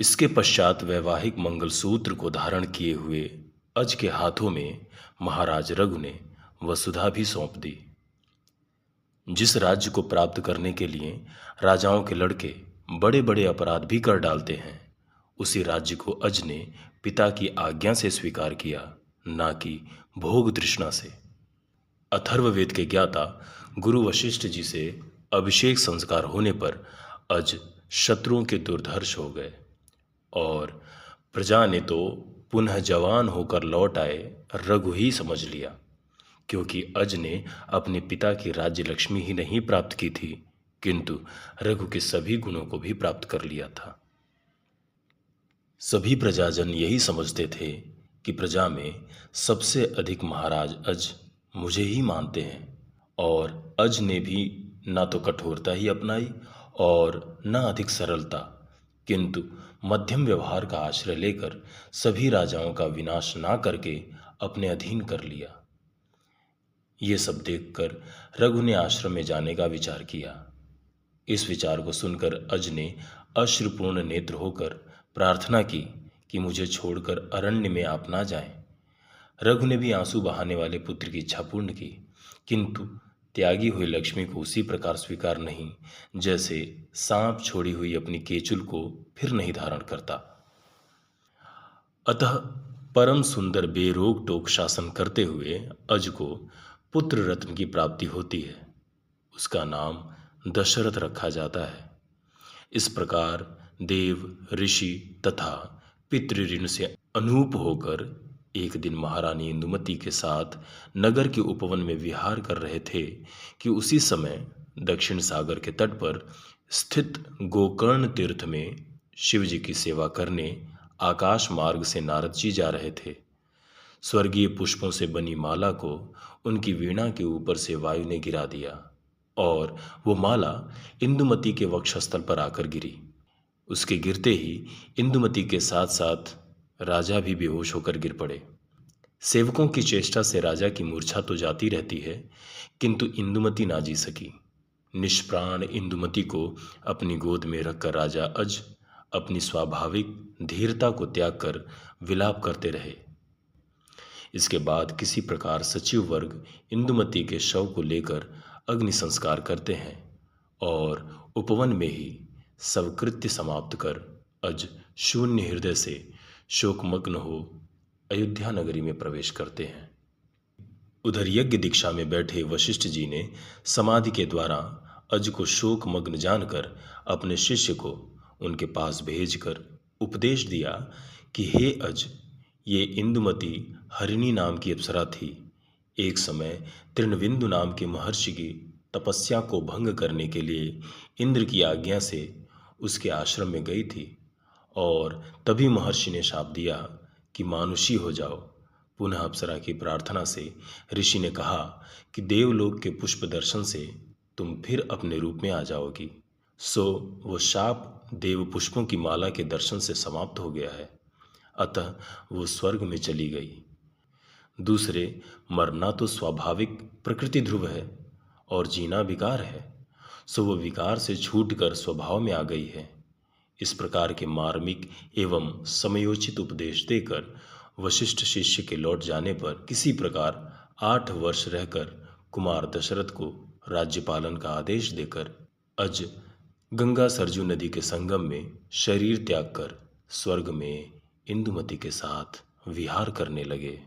इसके पश्चात वैवाहिक मंगलसूत्र को धारण किए हुए अज के हाथों में महाराज रघु ने वसुधा भी सौंप दी। जिस राज्य को प्राप्त करने के लिए राजाओं के लड़के बड़े बड़े अपराध भी कर डालते हैं, उसी राज्य को अज ने पिता की आज्ञा से स्वीकार किया, ना कि भोग तृष्णा से। अथर्ववेद के ज्ञाता गुरु वशिष्ठ जी से अभिषेक संस्कार होने पर अज शत्रुओं के दुर्धर्ष हो गए और प्रजा ने तो पुनः जवान होकर लौट आए रघु ही समझ लिया, क्योंकि अज ने अपने पिता की राज्य लक्ष्मी ही नहीं प्राप्त की थी, किंतु रघु के सभी गुणों को भी प्राप्त कर लिया था। सभी प्रजाजन यही समझते थे कि प्रजा में सबसे अधिक महाराज अज मुझे ही मानते हैं, और अज ने भी ना तो कठोरता ही अपनाई और न अधिक सरलता, किंतु मध्यम व्यवहार का आश्रय लेकर सभी राजाओं का विनाश ना करके अपने अधीन कर लिया। ये सब देखकर रघु ने आश्रम में जाने का विचार किया। इस विचार को सुनकर अज ने अश्रुपूर्ण नेत्र होकर प्रार्थना की कि मुझे छोड़कर अरण्य में आप ना जाएं। रघु ने भी आंसू बहाने वाले पुत्र की इच्छा पूर्ण की, किंतु त्यागी हुई लक्ष्मी को उसी प्रकार स्वीकार नहीं जैसे सांप छोड़ी हुई अपनी केचुल को फिर नहीं धारण करता। अतः परम सुंदर बेरोक टोक शासन करते हुए अज को पुत्र रत्न की प्राप्ति होती है। उसका नाम दशरथ रखा जाता है। इस प्रकार देव, ऋषि तथा पितृ ऋण से अनूप होकर एक दिन महारानी इंदुमती के साथ नगर के उपवन में विहार कर रहे थे कि उसी समय दक्षिण सागर के तट पर स्थित गोकर्ण तीर्थ में शिव जी की सेवा करने आकाश मार्ग से नारद जी जा रहे थे। स्वर्गीय पुष्पों से बनी माला को उनकी वीणा के ऊपर से वायु ने गिरा दिया और वो माला इंदुमती के वक्षस्थल पर आकर गिरी। उसके गिरते ही इंदुमती के साथ साथ राजा भी बेहोश होकर गिर पड़े। सेवकों की चेष्टा से राजा की मूर्छा तो जाती रहती है, किंतु इंदुमती ना जी सकी। निष्प्राण इंदुमती को अपनी गोद में रखकर राजा अज अपनी स्वाभाविक धीरता को त्याग कर विलाप करते रहे। इसके बाद किसी प्रकार सचिव वर्ग इंदुमती के शव को लेकर अग्नि संस्कार करते हैं और उपवन में ही सब कृत्य समाप्त कर अज शून्य हृदय से शोकमग्न हो अयोध्या नगरी में प्रवेश करते हैं। उधर यज्ञ दीक्षा में बैठे वशिष्ठ जी ने समाधि के द्वारा अज को शोकमग्न जानकर अपने शिष्य को उनके पास भेजकर उपदेश दिया कि हे अज, ये इंदुमती हरिणी नाम की अप्सरा थी। एक समय तृणविंदु नाम के महर्षि की तपस्या को भंग करने के लिए इंद्र की आज्ञा से उसके आश्रम में गई थी और तभी महर्षि ने शाप दिया कि मानुषी हो जाओ। पुनः अप्सरा की प्रार्थना से ऋषि ने कहा कि देवलोक के पुष्प दर्शन से तुम फिर अपने रूप में आ जाओगी। सो वो शाप देव पुष्पों की माला के दर्शन से समाप्त हो गया है। अतः वो स्वर्ग में चली गई। दूसरे, मरना तो स्वाभाविक प्रकृति ध्रुव है और जीना विकार है, सो वो विकार से छूटकर स्वभाव में आ गई है। इस प्रकार के मार्मिक एवं समयोचित उपदेश देकर वशिष्ठ शिष्य के लौट जाने पर किसी प्रकार 8 वर्ष रहकर कुमार दशरथ को राज्य पालन का आदेश देकर अज गंगा सरजू नदी के संगम में शरीर त्याग कर स्वर्ग में इंदुमती के साथ विहार करने लगे।